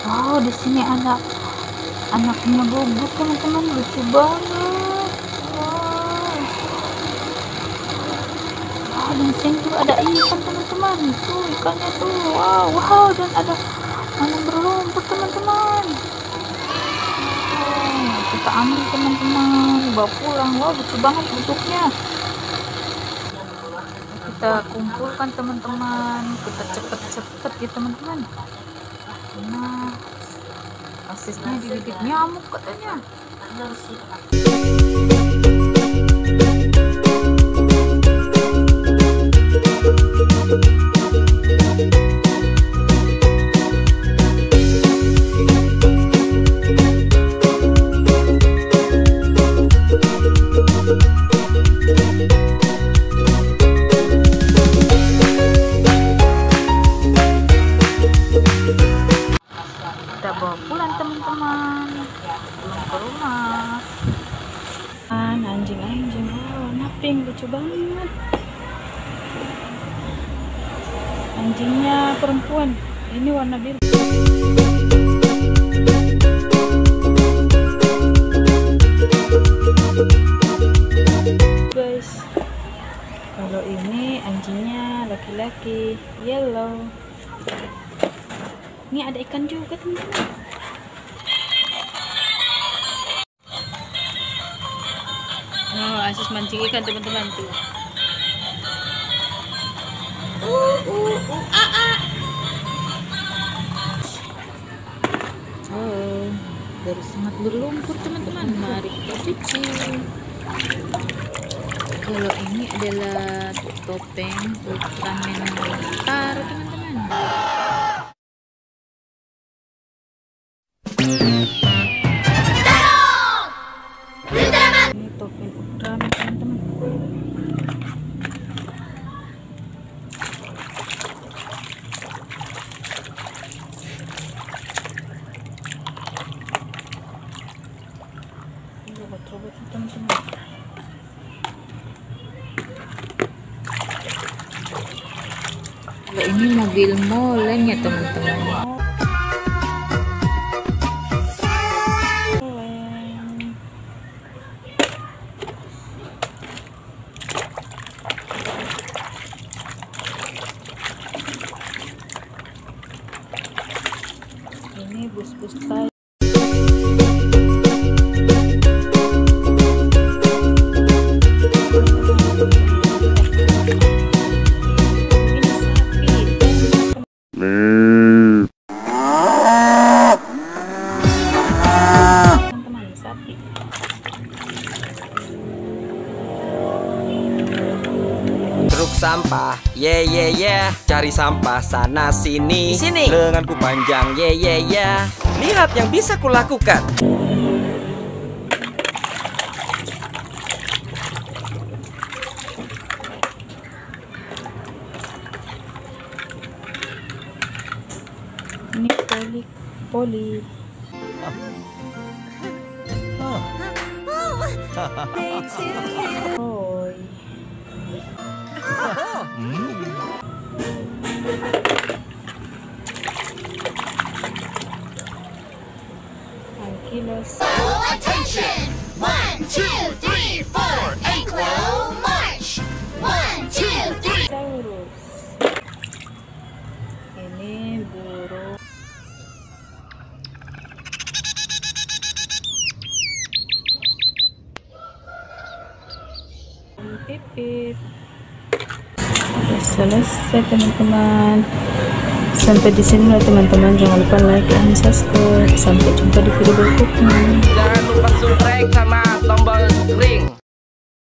Wow, di sini ada anaknya gugus teman-teman, lucu banget. Wow, dan sini tuh ada ikan teman-teman, tuh ikannya tuh, wow, dan ada anak berlumpur teman-teman. Kita ambil teman-teman, bawa pulang. Wow, lucu banget bentuknya. Kita kumpulkan teman-teman, kita cepet-cepet ya teman-teman. Nah, asisnya digigit nyamuk katanya. Kita bawa pulang teman-teman, pulang ke rumah. Anjing-anjing, warna pink, lucu banget. Anjingnya perempuan, ini warna biru. Guys, kalau ini anjingnya laki-laki, yellow. Ini ada ikan juga teman-teman. Oh, Asis mancing ikan teman-teman tuh. Oh, dari sangat berlumpur teman-teman. Mari kita cuci. Kalau ini adalah topeng Ultraman Taro teman-teman. Ini topeng Ultraman teman-teman. Robot-robot teman-teman. Kalau ini mobil molen ya teman-teman. Ini bus-bus Thai. Teman-teman, sapi. Truk sampah, cari sampah sana sini. Lenganku panjang, lihat yang bisa kulakukan. Ini poli. Oi. Ankylos. Attention! 1, 2, 3, 4, Anglo march! 1, 2, 3. Saurus. Ini burung. Pipit. Selesai teman-teman. Sampai di sini lah teman-teman. Jangan lupa like dan subscribe. Sampai jumpa di video berikutnya. Jangan lupa subscribe sama